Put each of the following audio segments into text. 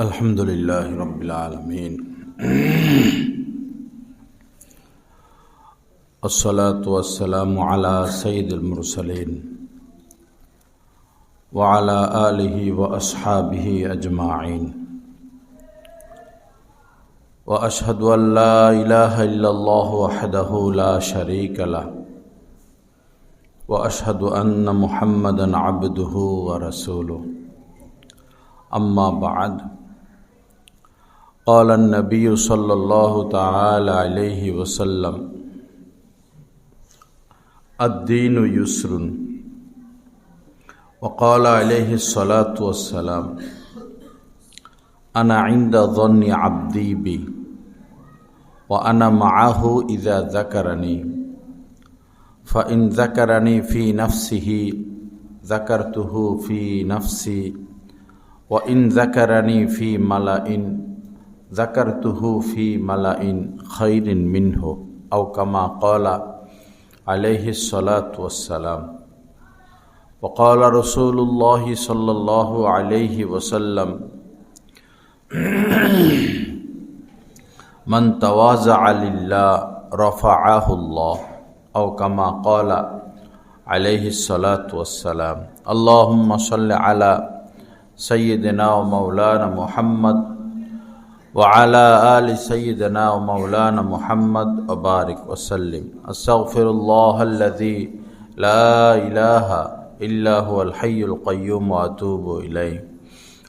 الحمد لله رب العالمين الصلاة والسلام على سيد المرسلين وعلى آله وأصحابه أجمعين وأشهد أن لا إله إلا الله وحده لا شريك له وأشهد أن محمدا عبده ورسوله أما بعد قال النبي صلى الله تعالى عليه وسلم الدين يسر وقال عليه الصلاة والسلام أنا عند ظن عبدي بي وأنا معه إذا ذكرني فإن ذكرني في نفسه ذكرته في نفسي وإن ذكرني في ملأ ذكرته في ملأ خير منه أو كما قال عليه الصلاة والسلام وقال رسول الله صلى الله عليه وسلم من تواضع لله رفعه الله أو كما قال عليه الصلاة والسلام اللهم صل على سيدنا ومولانا محمد وعلى آل سيدنا ومولانا محمد وبارك وسلم أستغفر الله الذي لا إله إلا هو الحي القيوم وأتوب إليه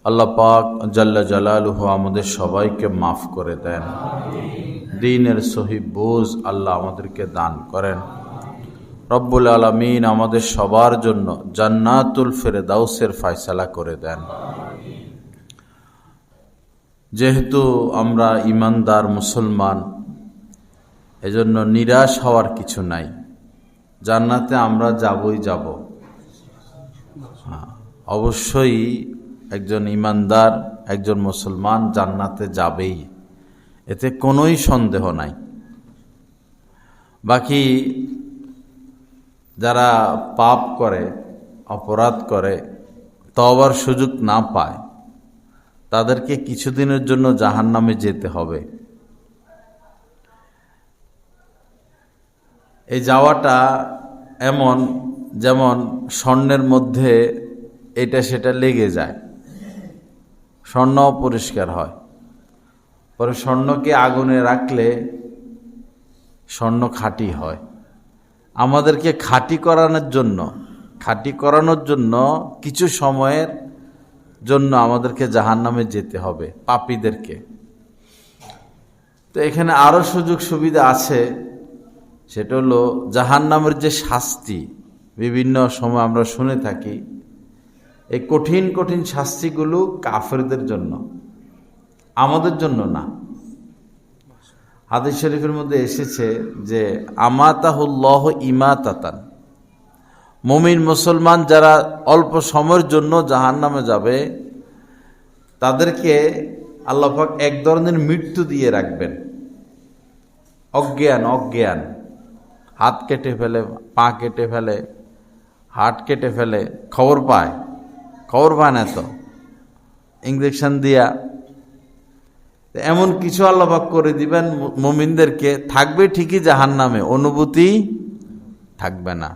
আল্লাহ পাক জাল্লা জালালুহু আমাদের সবাইকে মাফ করে দেন, দ্বীনের সহি বুঝ আল্লাহ আমাদেরকে দান করেন। রব্বুল আলামিন আমাদের সবার জন্য জান্নাতুল ফেরদাউসের ফয়সালা করে দেন। যেহেতু আমরা ঈমানদার মুসলমান, এজন্য নিরাশ হওয়ার কিছু নাই। জান্নাতে আমরা যাবই যাব। অবশ্যই একজন ঈমানদার, একজন মুসলমান জান্নাতে যাবেই, এতে কোনোই সন্দেহ নাই। বাকি যারা পাপ করে, অপরাধ করে, তওবার সুযোগ না পায়, তাদেরকে কিছুদিনের জন্য জাহান্নামে যেতে হবে। এই যাওয়াটা এমন যেমন স্বর্ণের মধ্যে এটা সেটা লেগে যায়, স্বর্ণ পরিষ্কার হয়, পরে স্বর্ণকে আগুনে রাখলে স্বর্ণ খাঁটি হয়। আমাদেরকে খাঁটি করানোর জন্য কিছু সময়ের জন্য আমাদেরকে জাহান্নামে যেতে হবে, পাপীদেরকে। তো এখানে আরো সুযোগ সুবিধা আছে, সেটা হলো জাহান্নামের যে শাস্তি বিভিন্ন সময় আমরা শুনে থাকি, এই কঠিন কঠিন শাস্তিগুলো কাফেরদের জন্য, আমাদের জন্য না। হাদিস শরীফের মধ্যে এসেছে যে আমাতাহুল্লাহ ইমাতাতান, মুমিন মুসলমান যারা অল্প সময়ের জন্য জাহান্নামে যাবে, তাদেরকে আল্লাহ পাক এক ধরনের মৃত্যু দিয়ে রাখবেন। অজ্ঞান, হাত কেটে ফেলে, পা কেটে ফেলে, হাত কেটে ফেলে, খবর পায় না, তো ইঞ্জেকশন দিয়া এমন কিছু আল্লাহ পাক করে দিবেন মুমিনদেরকে, থাকবে ঠিকই জাহান্নামে, অনুভূতি থাকবে না।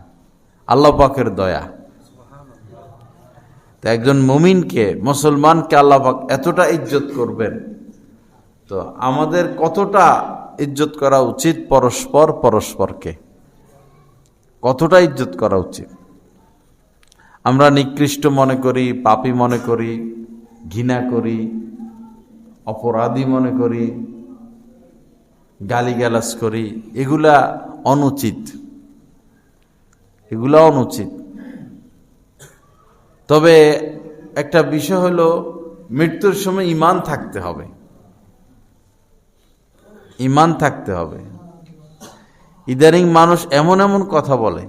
আল্লাহ পাকের দয়া। তো একজন মুমিনকে, মুসলমানকে আল্লাহ পাক এতটা ইজ্জত করবেন, তো আমাদের কতটা ইজ্জত করা উচিত পরস্পরকে, কতটা ইজ্জত করা উচিত। আমরা নিকৃষ্ট মনে করি, পাপী মনে করি, ঘৃণা করি, অপরাধী মনে করি, গালিগালাজ করি, এগুলা অনুচিত। তবে একটা বিষয় হলো, মৃত্যুর সময় ঈমান থাকতে হবে। ইদানিং মানুষ এমন কথা বলে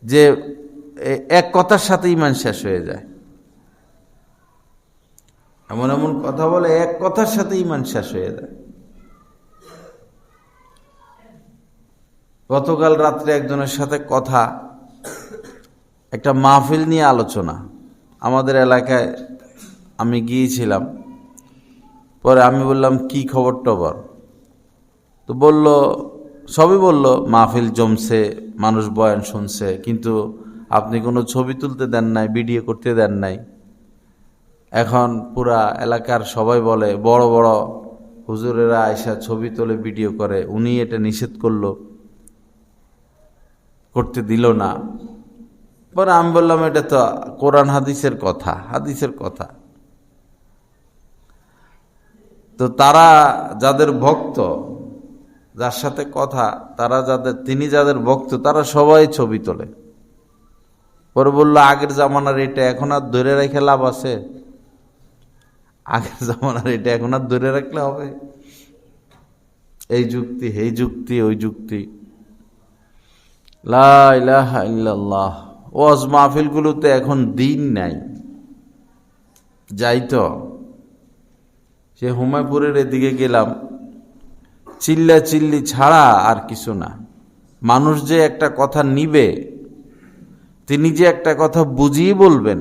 যে এক কথার সাথে ঈমান শেষ হয়ে যায়, এমন কথা বলে এক কথার সাথে ঈমান শেষ হয়ে যায়। গতকাল রাত্রে একজনের সাথে কথা, একটা মাহফিল নিয়ে আলোচনা। আমাদের এলাকায় আমি গিয়েছিলাম। পরে আমি বললাম কি খবর টবর, তো বলল, সবই বলল মাহফিল জমছে, মানুষ বয়ান শুনছে, কিন্তু আপনি কোনো ছবি তুলতে দেন নাই, ভিডিও করতে দেন নাই। এখন পুরা এলাকার সবাই বলে বড় বড় হুজুরেরা আয়সা ছবি তোলে, ভিডিও করে, উনি এটা নিষেধ করলো, করতে দিল না। পরে আমি বললাম এটা তো কোরআন হাদিসের কথা, হাদিসের কথা। তো তারা যাদের ভক্ত, যার সাথে কথা, তারা তিনি যাদের ভক্ত, তারা সবাই ছবি তোলে। পরে বললো আগের জামানার এটা এখন আর ধরে রেখে লাভ আছে? আগের জামানার এটা এখন আর ধরে রাখলে হবে? এই যুক্তি, এই যুক্তি, ওই যুক্তি। লা ইলাহা ইল্লাল্লাহ। ওয়াজ মাহফিলগুলোতে এখন দিন নাই। যাই তো, সে হুমায়পুরের এদিকে গেলাম, চিল্লা চিল্লি ছাড়া আর কিছু না। মানুষ যে একটা কথা নিবে, তিনি যে একটা কথা বুঝিয়ে বলবেন,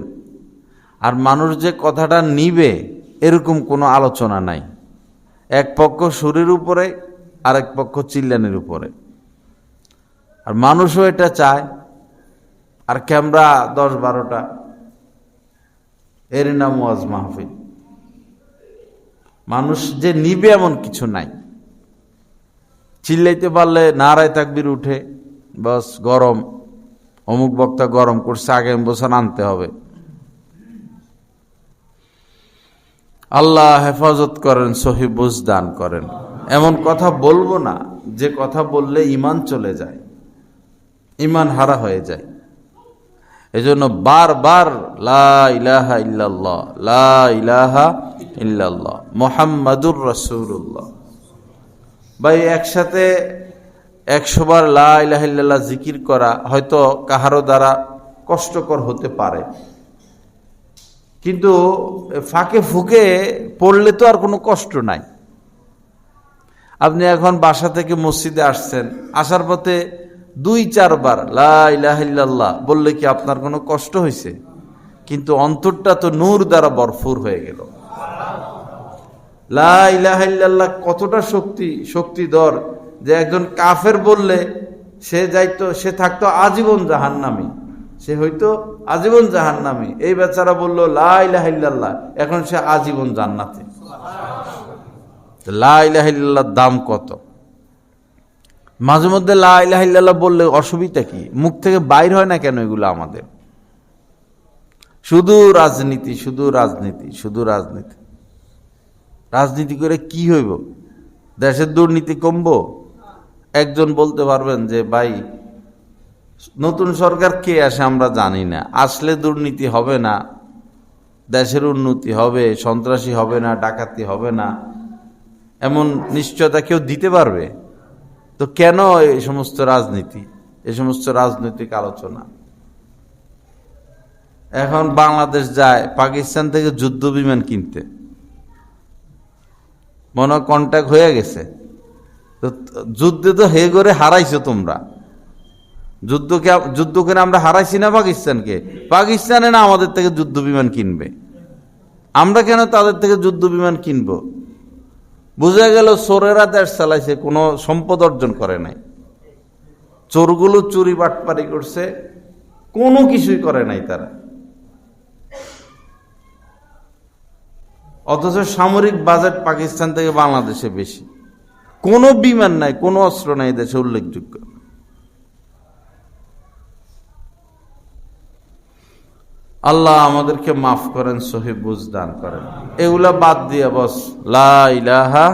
আর মানুষ যে কথাটা নিবে, এরকম কোনো আলোচনা নাই। এক পক্ষ সুরের উপরে, আরেক পক্ষ চিল্লানির উপরে। আর মানুষও এটা চায়, আর ক্যামেরা 10-12টা, এর নাম ওয়াজ মাহফিল। মানুষ যে নিবে এমন কিছু নাই। চিল্লাইতে পারলে নারায় তাকবীর উঠে, বাস গরম, অমুক বক্তা গরম করছে, আগামী বছর আনতে হবে। আল্লাহ হেফাজত করেন, সহি বুঝ দান করেন। এমন কথা বলবো না যে কথা বললে ঈমান চলে যায়, ঈমান হারা হয়ে যায়। এজন্য বারবার লা ইলাহা ইল্লাল্লাহ, লা ইলাহা ইল্লাল্লাহ, মুহাম্মাদুর রাসূলুল্লাহ। ভাই, একসাথে 100 বার লা ইলাহা ইল্লাল্লাহ জিকির করা হয়তো কাহারো দ্বারা কষ্টকর হতে পারে, কিন্তু ফাঁকে ফুঁকে পড়লে তো আর কোনো কষ্ট নাই। আপনি এখন বাসা থেকে মসজিদে আসছেন, আসার পথে 2-4 বার লা ইলাহা ইল্লাল্লাহ বললে কি আপনার কোনো কষ্ট হয়েছে? কিন্তু অন্তরটা তো নূর দ্বারা ভরপুর হয়ে গেল। লা ইলাহা ইল্লাল্লাহ কতটা শক্তিধর যে একজন কাফের বললে সে থাকতো আজীবন জাহান্নামী, সে হয়তো আজীবন জাহান্নামী। এই বেচারা বলল লা ইলাহা ইল্লাল্লাহ, এখন সে আজীবন জান্নাতে। লা ইলাহা ইল্লাল্লাহর দাম কত! মাঝে মধ্যে লা ইলাহা ইল্লাল্লাহ বললে অসুবিধা কি? মুখ থেকে বাইর হয় না কেন এগুলো আমাদের? শুধু রাজনীতি, শুধু রাজনীতি, শুধু রাজনীতি। রাজনীতি করে কি হইব? দেশের দুর্নীতি কমবো? একজন বলতে পারবেন যে ভাই, নতুন সরকার কে আসে আমরা জানি না, আসলে দুর্নীতি হবে না, দেশের উন্নতি হবে, সন্ত্রাসী হবে না, ডাকাতি হবে না, এমন নিশ্চয়তা কেউ দিতে পারবে? তো কেন এই সমস্ত রাজনীতি, এই সমস্ত রাজনৈতিক আলোচনা? এখন বাংলাদেশ যায় পাকিস্তান থেকে যুদ্ধ বিমান কিনতে, মনে কন্ট্যাক্ট হয়ে গেছে। তো যুদ্ধে তো হে করে হারাইছো তোমরা। যুদ্ধ করে আমরা হারাইছি না পাকিস্তানকে? পাকিস্তানে না আমাদের থেকে যুদ্ধ বিমান কিনবে, আমরা কেন তাদের থেকে যুদ্ধ বিমান কিনবো? বুঝা গেল চোরেরা দেশ চালাইছে, কোনো সম্পদ অর্জন করে নাই। চোরগুলো চুরি বাটপারি করছে, কোনো কিছুই করে নাই তারা। অথচ সামরিক বাজেট পাকিস্তান থেকে বাংলাদেশে বেশি। কোনো বিমান নাই, কোনো অস্ত্র নাই দেশে উল্লেখযোগ্য। আল্লাহ আমাদেরকে মাফ করেন, সহি বুঝ দান করেন। এগুলা বাদ দিয়ে বস লা ইলাহা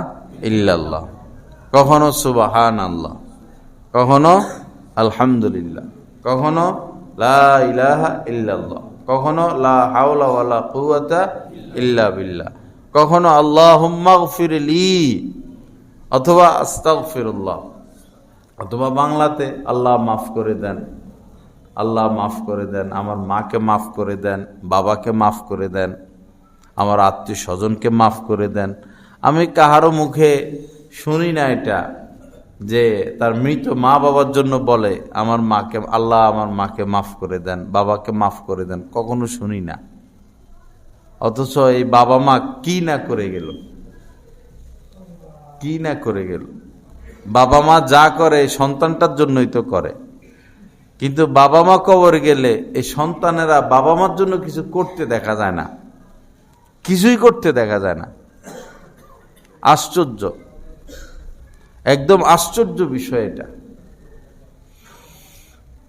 ইল্লাল্লাহ, কখনো সুবহানাল্লাহ, কখনো আলহামদুলিল্লাহ, কখনো লা ইলাহা ইল্লাল্লাহ, কখনো লা হাওলা ওয়ালা কুওয়াতা ইল্লা বিল্লাহ, কখনো আল্লাহুম্মা গফিরলি অথবা আস্তাগফিরুল্লাহ, অথবা বাংলাতে আল্লাহ মাফ করে দেন, আল্লাহ মাফ করে দেন, আমার মাকে মাফ করে দেন, বাবাকে মাফ করে দেন, আমার আত্মীয় স্বজনকে মাফ করে দেন। আমি কাহারও মুখে শুনি না এটা যে তার মৃত মা বাবার জন্য বলে আমার মাকে, আল্লাহ আমার মাকে মাফ করে দেন, বাবাকে মাফ করে দেন, কখনো শুনি না। অথচ এই বাবা মা কি না করে গেল, কি না করে গেল। বাবা মা যা করে সন্তানটার জন্যই তো করে, কিন্তু বাবা মা কবর গেলে এই সন্তানেরা বাবা মার জন্য কিছু করতে দেখা যায় না, কিছুই করতে দেখা যায় না। আশ্চর্য, একদম আশ্চর্য বিষয় এটা।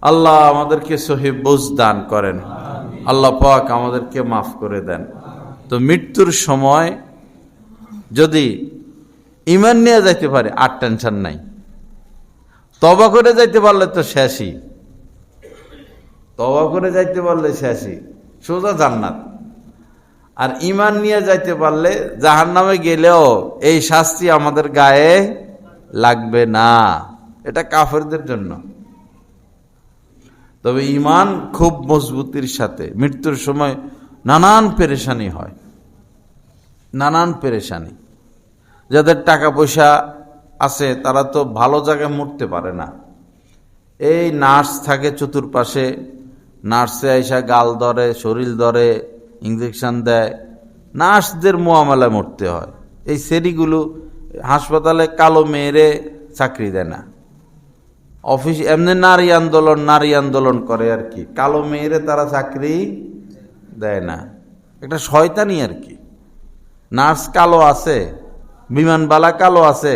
আল্লাহ আমাদেরকে সহি বুঝ দান করেন, আল্লাহ পাক আমাদেরকে মাফ করে দেন। তো মৃত্যুর সময় যদি ঈমান নিয়ে যাইতে পারে আর টেনশন নাই, তওবা করে যাইতে পারলে তো শেষই, তওবা করে যাইতে পারলে শেষই, সোজা জান্নাত। আর ঈমান নিয়ে যাইতে পারলে জাহান্নামে গেলেও এই শাস্তি আমাদের গায়ে লাগবে না, এটা কাফেরদের জন্য। তবে ঈমান খুব মজবুতির সাথে মৃত্যুর সময় নানান পেরেশানি হয়, নানান পেরেশানি। যাদের টাকা পয়সা আছে তারা তো ভালো জায়গায় মরতে পারে না। এই নার্স থাকে চতুর্পাশে, নার্সে আইসা গাল ধরে, শরীর ধরে, ইঞ্জেকশন দেয়, নার্সদের মোয়ামেলায় মরতে হয়। এই সেরিগুলো হাসপাতালে কালো মেয়েরে চাকরি দেয় না, অফিস এমনি নারী আন্দোলন করে আর কি, কালো মেয়েরে তারা চাকরি দেয় না। একটা শয়তানি আর কি। নার্স কালো আছে, বিমানবালা কালো আছে,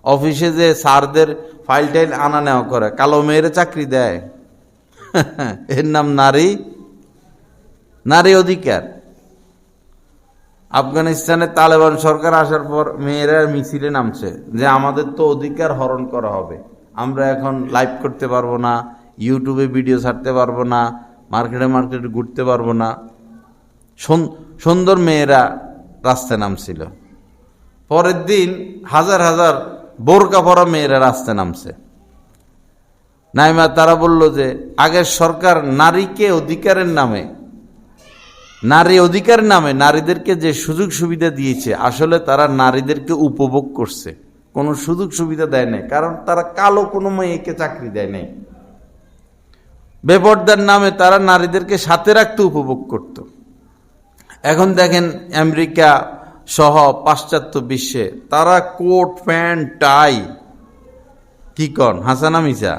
অফিসে যে স্যারদের ফাইল টাইল আনা নেওয়া করে কালো মেয়েরে চাকরি দেয়। এর নাম নারী, নারী অধিকার। আফগানিস্তানে তালেবান সরকার আসার পর মেয়েরা মিছিলে নামছে যে আমাদের তো অধিকার হরণ করা হবে, আমরা এখন লাইভ করতে পারবো না, ইউটিউবে ভিডিও ছাড়তে পারবো না, মার্কেটে ঘুরতে পারবো না। সুন্দর মেয়েরা রাস্তায় নামছিল। পরের দিন হাজার হাজার বোরকা পরা মেয়েরা রাস্তায় নামছে। নাইমা তারা বলল যে আগের সরকার নারীকে অধিকারের নামে, নারী অধিকার নামে নারীদেরকে যে সুযোগ সুবিধা দিয়েছে, আসলে তারা নারীদেরকে উপভোগ করছে, কোনো সুযোগ সুবিধা দেয় নাই। কারণ তারা কালো কোনো মেয়েকে চাকরি দেয় নাই। বেপরদার নামে তারা নারীদেরকে সাথে রাখতে উপভোগ করত। এখন দেখেন আমেরিকা সহ পাশ্চাত্য বিশ্বে তারা কোট প্যান্ট টাই, কি কন হাসানা মিসা,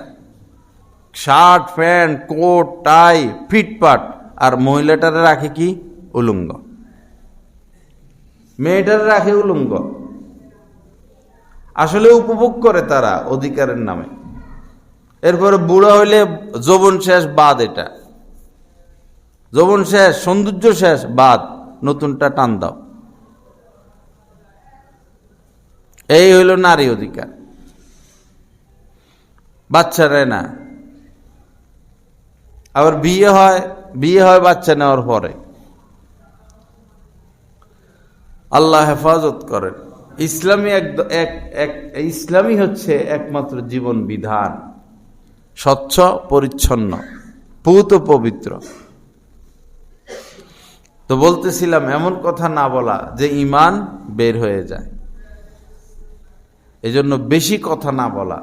শার্ট প্যান্ট কোট টাই ফিটপাট, আর মহিলাটারে রাখে কি উলঙ্গ, মেয়েটারে রাখে উলঙ্গ। আসলে উপভোগ করে তারা অধিকারের নামে। এরপরে বুড়া হইলে যৌবন শেষ, বাদ, এটা যৌবন শেষ, সৌন্দর্য শেষ, বাদ, নতুনটা টান দাও। এই হইল নারী অধিকার। বাচ্চারা না, আবার বিয়ে হয় বাচ্চা নেওয়ার পরে। আল্লাহ হেফাজত করেন। ইসলামী হচ্ছে একমাত্র জীবন বিধান, স্বচ্ছ পরিচ্ছন্ন পূত পবিত্র। তো বলতেছিলাম এমন কথা না বলা যে ঈমান বের হয়ে যায়, এজন্য বেশি কথা না বলা,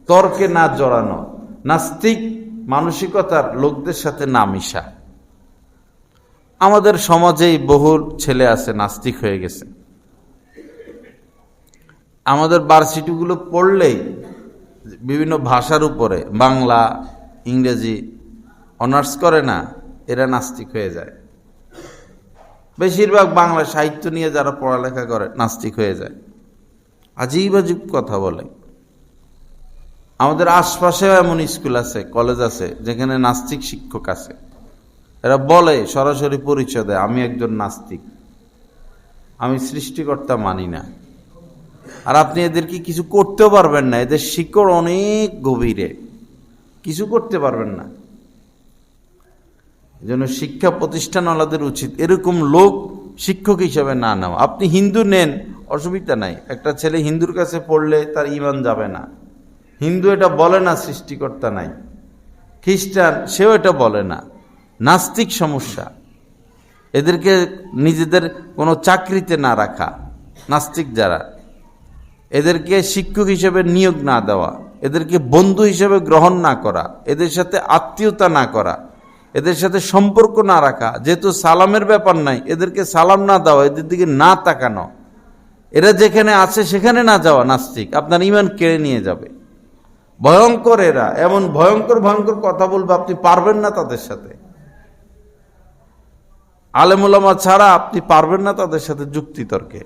তর্কে না জড়ানো, নাস্তিক মানসিকতার লোকদের সাথে না মিশা। আমাদের সমাজেই বহু ছেলে আছে নাস্তিক হয়ে গেছে। আমাদের ভার্সিটিগুলো পড়লেই বিভিন্ন ভাষার উপরে বাংলা ইংরেজি অনার্স করে না, এরা নাস্তিক হয়ে যায়। বেশিরভাগ বাংলা সাহিত্য নিয়ে যারা পড়ালেখা করে নাস্তিক হয়ে যায়, আজীব আজীব কথা বলে। আমাদের আশপাশেও এমন স্কুল আছে, কলেজ আছে যেখানে নাস্তিক শিক্ষক আছে। এরা বলে, সরাসরি পরিচয় দেয়, আমি একজন নাস্তিক, আমি সৃষ্টিকর্তা মানি না। আর আপনি এদেরকে কিছু করতেও পারবেন না, এদের শিকড় অনেক গভীরে, কিছু করতে পারবেন না। এজন্য শিক্ষা প্রতিষ্ঠানওয়ালাদের উচিত এরকম লোক শিক্ষক হিসেবে না নেওয়া। আপনি হিন্দু নেন, অসুবিধা নাই, একটা ছেলে হিন্দুর কাছে পড়লে তার ঈমান যাবে না। হিন্দু এটা বলে না সৃষ্টিকর্তা নাই, খ্রিস্টান সেও এটা বলে না, নাস্তিক সমস্যা। এদেরকে নিজেদের কোনো চাকরিতে না রাখা, নাস্তিক যারা, এদেরকে শিক্ষক হিসেবে নিয়োগ না দেওয়া, এদেরকে বন্ধু হিসেবে গ্রহণ না করা, এদের সাথে আত্মীয়তা না করা, এদের সাথে সম্পর্ক না রাখা, যেহেতু সালামের ব্যাপার নাই, এদেরকে সালাম না দেওয়া, এদের দিকে না তাকানো, এরা যেখানে আছে সেখানে না যাওয়া, নাস্তিক আপনার ঈমান কেড়ে নিয়ে যাবে। ভয়ঙ্কর এরা, এমন ভয়ঙ্কর ভয়ঙ্কর কথা বলবে আপনি পারবেন না তাদের সাথে। আলেম ওলামা ছাড়া আপনি পারবেন না তাদের সাথে যুক্তি তর্কে,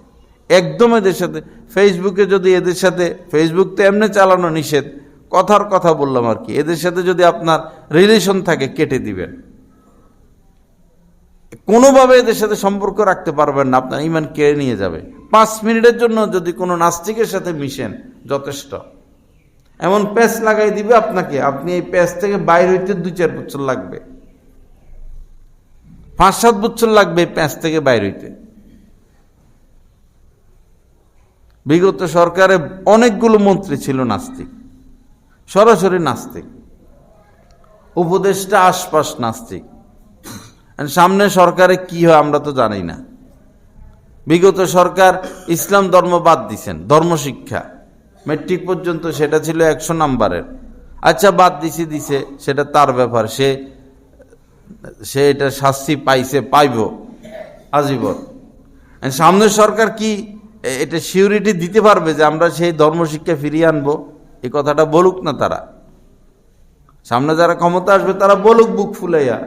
একদম এদের সাথে। ফেসবুকে যদি এদের সাথে, ফেসবুক তো এমনি চালানো নিষেধ, কথার কথা বললাম আর কি, এদের সাথে যদি আপনার রিলেশন থাকে কেটে দিবেন, কোনোভাবে এদের সাথে সম্পর্ক রাখতে পারবেন না, আপনার ঈমান কেড়ে নিয়ে যাবে। 5 মিনিটের জন্য যদি কোনো নাস্তিকের সাথে মিশেন যথেষ্ট, এমন প্যাচ লাগাই দিবে আপনাকে, আপনি এই প্যাচ থেকে বাইরে হইতে 2-4 বছর লাগবে, 5-7 বছর লাগবে এই প্যাচ থেকে বাইরে হইতে। বিগত সরকারে অনেকগুলো মন্ত্রী ছিল নাস্তিক, সরাসরি নাস্তিক, উপদেষ্টা আশপাশ নাস্তিক। সামনে সরকারে কি হয় আমরা তো জানি না। বিগত সরকার ইসলাম ধর্ম বাদ দিছেন, ধর্মশিক্ষা মেট্রিক পর্যন্ত সেটা ছিল 100 নাম্বারের। আচ্ছা বাদ দিছে, সেটা তার ব্যাপার, সে এটা শাস্তি পাইছে, পাইব আজীবন। সামনের সরকার কি এটা সিউরিটি দিতে পারবে যে আমরা সেই ধর্মশিক্ষা ফিরিয়ে আনবো? এই কথাটা বলুক না তারা, সামনে যারা ক্ষমতা আসবে তারা বলুক বুক ফুলাইয়া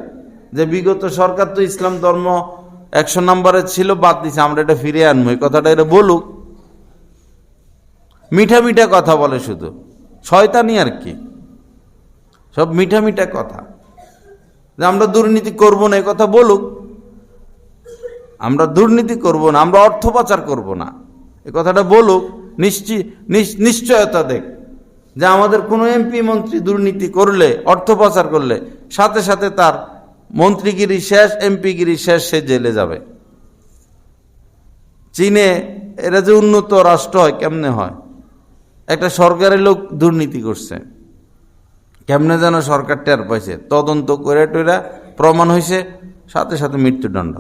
যে বিগত সরকার তো ইসলাম ধর্ম 100 নম্বরে ছিল, বাদ দিছে, আমরা এটা ফিরিয়ে আনবো। এই কথাটা এরা বলুক। মিঠা মিঠা কথা বলে, শুধু শয়তানি আর কি, সব মিঠা মিঠা কথা, যে আমরা দুর্নীতি করব না, এই কথা বলুক। আমরা দুর্নীতি করব না, আমরা অর্থ পাচার করব না, এই কথাটা বলুক। নিশ্চয়তা দেখ যে আমাদের কোনো এমপি মন্ত্রী দুর্নীতি করলে, অর্থ পাচার করলে, সাথে সাথে তার মন্ত্রীগিরি শেষ, এমপিগিরি শেষ, সে জেলে যাবে। চীনে এরা যে উন্নত রাষ্ট্র হয়, কেমনে হয়? একটা সরকারের লোক দুর্নীতি করছে, কেমনে যেন সরকার টের পাইছে, তদন্ত করে টইরা প্রমাণ হয়েছে, সাথে সাথে মৃত্যুদণ্ড।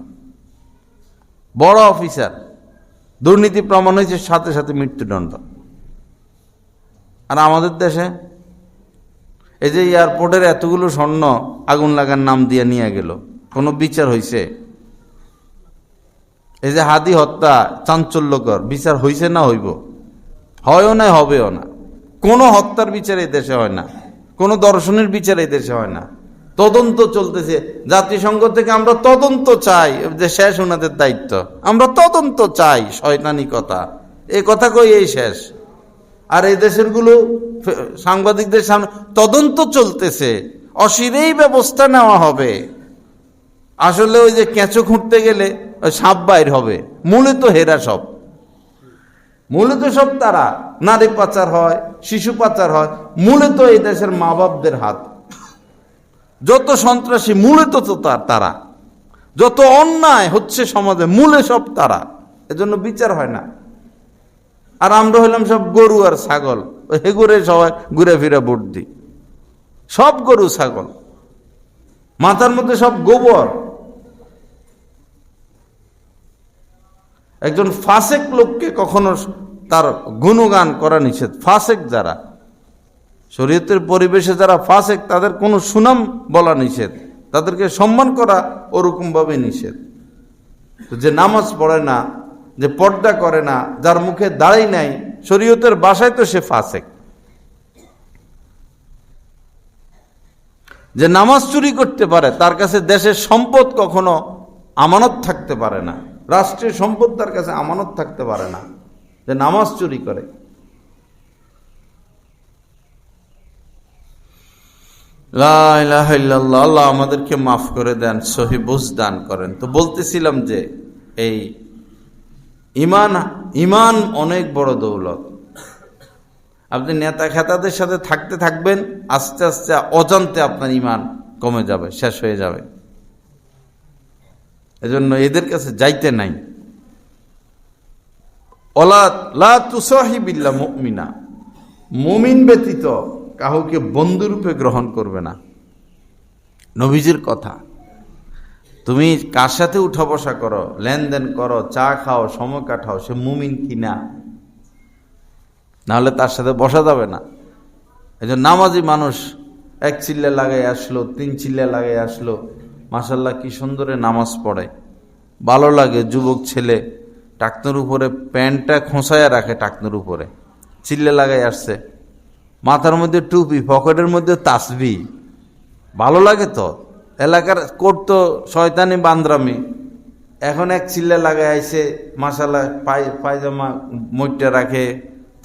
বড় অফিসার, দুর্নীতি প্রমাণ হয়েছে, সাথে সাথে মৃত্যুদণ্ড। আর আমাদের দেশে এই যে এয়ারপোর্টের এতগুলো স্বর্ণ আগুন লাগার নাম দিয়ে নিয়ে গেল, কোনো বিচার হয়েছে? এই যে হাদি হত্যা চাঞ্চল্যকর, বিচার হয়েছে না হইব? হয়ও না, হবেও না। কোনো হত্যার বিচার এই দেশে হয় না, কোনো দর্শনের বিচার এই দেশে হয় না। তদন্ত চলতেছে, জাতিসংঘ থেকে আমরা তদন্ত চাই, যে শেষ ওনাদের দায়িত্ব, আমরা তদন্ত চাই। শয়তানি কথা, এই কথা কই এই শেষ। আর এই দেশের গুলো সাংবাদিকদের সামনে তদন্ত চলতেছে, অচিরেই ব্যবস্থা নেওয়া হবে। আসলে ওই যে কেঁচো খুঁড়তে গেলে সাপ বাইর হবে, মূলত হেরা সব, মূলত সব তারা। নারী পাচার হয়, শিশু পাচার হয়, মূলত এই দেশের মা বাপদের হাত। যত সন্ত্রাসী মূলত তো তারা, যত অন্যায় হচ্ছে সমাজে মূলে সব তারা। এজন্য বিচার হয় না। আর আমরা হইলাম সব গরু আর ছাগল, হেগুরে সবাই ঘুরে ফিরে ভোট দিই, সব গরু ছাগল, মাথার মধ্যে সব গোবর। একজন ফাসেক লোককে কখনো তার গুণগান করা নিষেধ। ফাসেক যারা, শরীয়তের পরিবেশে যারা ফাসেক, তাদের কোনো সুনাম বলা নিষেধ, তাদেরকে সম্মান করা ওরকম ভাবে নিষেধ। তো যে নামাজ পড়ে না, যে পর্দা করে না, যার মুখে দাড়ি নাই, শরীয়তের ভাষায় তো সে ফাসেক। যে নামাজ চুরি করতে পারে, তার কাছে দেশের সম্পদ কখনো আমানত থাকতে পারে না, রাষ্ট্রীয় সম্পদ তার কাছে আমানত থাকতে পারে না, যে নামাজ চুরি করে। লা ইলাহা ইল্লাল্লাহ। আল্লাহ আমাদেরকে মাফ করে দেন, সহি বুঝ দান করেন। তো বলতেছিলাম যে এই ইমান অনেক বড় দৌলত। আপনি নেতা খেতাদের সাথে থাকতে থাকবেন, আস্তে আস্তে অজান্তে আপনার ইমান কমে যাবে, শেষ হয়ে যাবে। এজন্য এদের কাছে যাইতে নাই। লা তুসাহিবিল্লাহ মুমিনা, মুমিন ব্যতীত কাউকে বন্ধুরূপে গ্রহণ করবে না। নবীজির কথা। তুমি কার সাথে উঠা বসা করো, লেনদেন করো, চা খাও, সময় কাটাও, সে মুমিন কিনা, নাহলে তার সাথে বসা যাবে না। এই জন্য নামাজি মানুষ এক চিল্লা লাগাই আসলো, 3 চিল্লা লাগাই আসলো, মাশাআল্লাহ কি সুন্দরে নামাজ পড়ে, ভালো লাগে। যুবক ছেলে টাকনোর উপরে প্যান্টটা খোঁসায়া রাখে, টাকনোর উপরে চিল্লা লাগাই আসছে, মাথার মধ্যে টুপি, পকেটের মধ্যে তাসবি, ভালো লাগে তো। এলাকার করতো শয়তানি বান্দরামি, এখন এক চিল্লা লাগাই আইছে, মাশাআল্লাহ পায়জামা মইটা রাখে,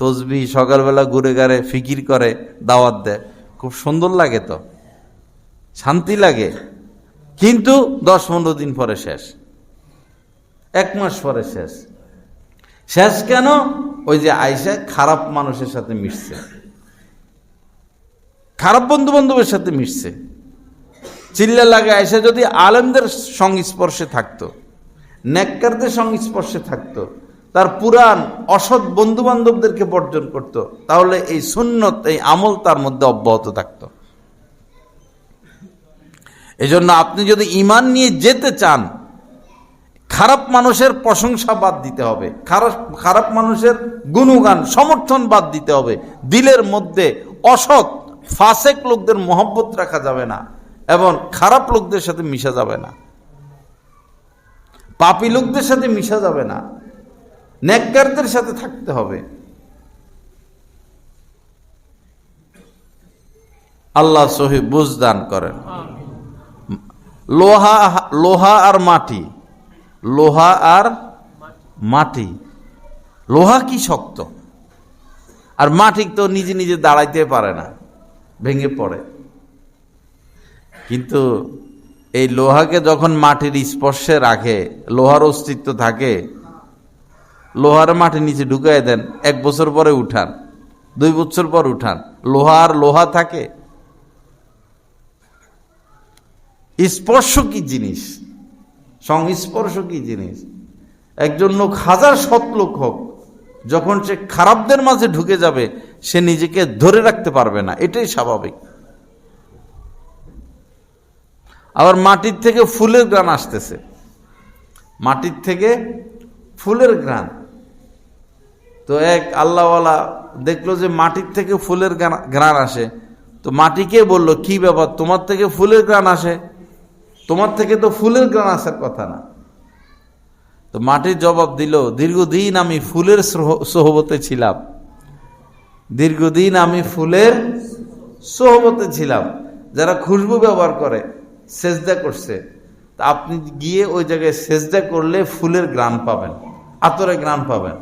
তসবি, সকালবেলা ঘুরে গাড়ে ফিকির করে, দাওয়াত দেয়, খুব সুন্দর লাগে তো, শান্তি লাগে। কিন্তু 10-15 দিন পরে শেষ, 1 মাস পরে শেষ। শেষ কেন? ওই যে আইসা খারাপ মানুষের সাথে মিশছে, খারাপ বন্ধু বান্ধবের সাথে মিশছে। চিল্লা লাগে আইসা যদি আলেমদের সংস্পর্শে থাকতো, নেককারদের সংস্পর্শে থাকতো, তার পুরান অসৎ বন্ধু বান্ধবদেরকে বর্জন করত, তাহলে এই সুন্নত, এই আমল তার মধ্যে অব্যাহত থাকতো। এজন্য আপনি যদি ঈমান নিয়ে যেতে চান, খারাপ মানুষের প্রশংসা বাদ দিতে হবে, খারাপ মানুষের গুণগান সমর্থন বাদ দিতে হবে। দিলের মধ্যে অসৎ ফাসেক লোকদের মহব্বত রাখা যাবে না, এবং খারাপ লোকদের সাথে মিশা যাবে না, পাপী লোকদের সাথে মিশা যাবে না, নেককারদের সাথে থাকতে হবে। আল্লাহ সহি বুঝ দান করেন। লোহা আর মাটি, লোহা আর মাটি, লোহা কি শক্ত, আর মাটি তো নিজে নিজে দাঁড়াইতে পারে না, ভেঙে পড়ে। কিন্তু এই লোহাকে যখন মাটির স্পর্শে রাখে, লোহার অস্তিত্ব থাকে, লোহার মাটির নিচে ঢুকাই দেন, 1 বছর পরে উঠান, 2 বছর পর উঠান, লোহা আর লোহা থাকে। স্পর্শ কি জিনিস, সংস্পর্শ কি জিনিস। একজন লোক 1000 সৎ লোক হোক, যখন সে খারাপদের মাঝে ঢুকে যাবে, সে নিজেকে ধরে রাখতে পারবে না, এটাই স্বাভাবিক। আবার মাটির থেকে ফুলের ঘ্রাণ আসতেছে, মাটির থেকে ফুলের ঘ্রাণ। তো এক আল্লাহওয়ালা দেখলো যে মাটির থেকে ফুলের ঘ্রাণ আসে, তো মাটিকে বলল, কি ব্যাপার, তোমার থেকে ফুলের ঘ্রাণ আসে, তোমার থেকে তো ফুলের ঘ্রাণ আসার কথা না। তো মাটির জবাব দিল, দীর্ঘদিন আমি ফুলের সোহবতে ছিলাম, দীর্ঘদিন আমি ফুলের সোহবতে ছিলাম। যারা খুশবু ব্যবহার করে, সেজদা করছে, তা আপনি গিয়ে ওই জায়গায় সেজদা করলে ফুলের ঘ্রাণ পাবেন, আতরে ঘ্রাণ পাবেন।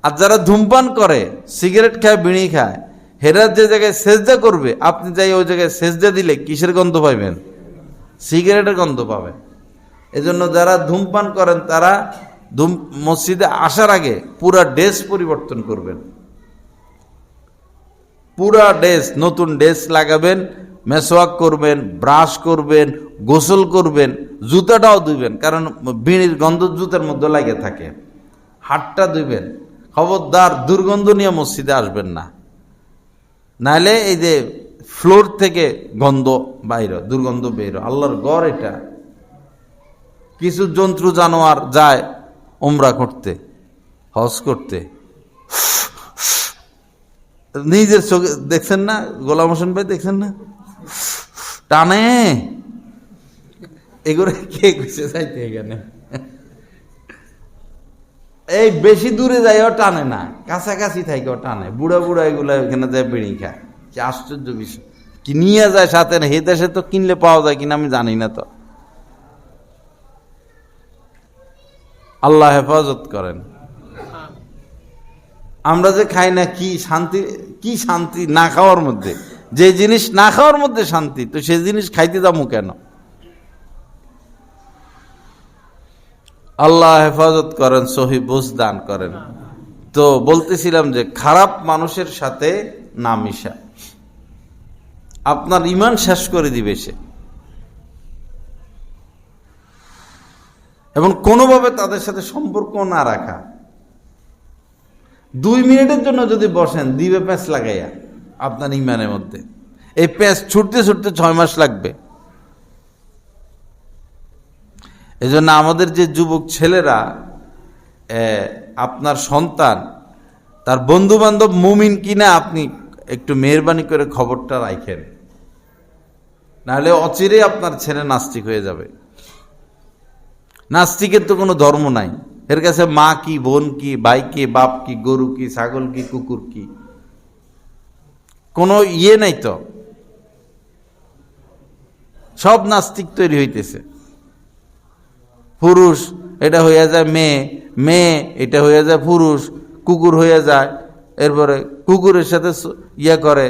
আর যারা ধূমপান করে, সিগারেট খায়, বিড়ি খায়, হেরা যে জায়গায় সেজদা করবে, আপনি যাই ওই জায়গায় সেজদা দিলে কিসের গন্ধ পাইবেন? সিগারেটের গন্ধ পাবেন। এজন্য যারা ধূমপান করেন, তারা মসজিদে আসার আগে পুরা ড্রেস পরিবর্তন করবেন, পুরা ড্রেস, নতুন ড্রেস লাগাবেন, মেসওয়াক করবেন, ব্রাশ করবেন, গোসল করবেন, জুতাটাও ধুবেন, কারণ বিড়ির গন্ধ জুতার মধ্যে লাগে থাকে। হাতটা ধুবেন, খবরদার দুর্গন্ধ নিয়ে মসজিদে আসবেন না, নাহলে এই যে ফ্লোর থেকে গন্ধ বাইর, দুর্গন্ধ বের। আল্লাহর ঘর এটা। কিছু জন্তু জানোয়ার যায় উমরা করতে, হজ করতে, নিজের চোখে দেখছেন না, গোলাম হোসেন ভাই দেখছেন না, টানে। এগুলো কে কইছে যাইতে? এখানে এই বেশি দূরে যাইও টানে না, কাছাকাছি থাকেও টানে। বুড়া বুড়া এগুলো এখানে যায় বিড়ি খায়, কি আশ্চর্য বিষয়। কি নিয়ে যায় সাথে? হে দেশে তো কিনলে পাওয়া যায় কিনা আমি জানি না। তো আল্লাহ হেফাজত করেন। আমরা যে খাই না, কি শান্তি, কি শান্তি না খাওয়ার মধ্যে। যে জিনিস না খাওয়ার মধ্যে শান্তি, তো সেই জিনিস খাইতে যাবো কেন? আল্লাহ হেফাজত করেন, সহি বুঝ দান করেন। তো বলতেছিলাম যে খারাপ মানুষের সাথে না মিশা আপনার ঈমান শেষ করে দিবে সে, এবং কোনোভাবে তাদের সাথে সম্পর্ক না রাখা। 2 মিনিটের জন্য যদি বসেন, দিবে প্যাঁচ লাগাইয়া আপনার ঈমানের মধ্যে। এই প্যাঁচ ছুটতে ছুটতে 6 মাস লাগবে। এই জন্য আমাদের যে যুবক ছেলেরা, আপনার সন্তান, তার বন্ধু বান্ধব মুমিন কিনা, আপনি একটু মেহরবানি করে খবরটা রাখেন। নাহলে অচিরে আপনার ছেলে নাস্তিক হয়ে যাবে। নাস্তিকের তো কোনো ধর্ম নাই, এর কাছে মা কি, বোন কি, ভাই কি, বাপ কি, গরু কি, ছাগল কি, কুকুর কি, কোনো ইয়ে নাই তো। সব নাস্তিক তৈরি হইতেছে। পুরুষ এটা হইয়া যায় মেয়ে, মেয়ে এটা হইয়া যায় পুরুষ, কুকুর হইয়া যায়, এরপরে কুকুরের সাথে ইয়া করে,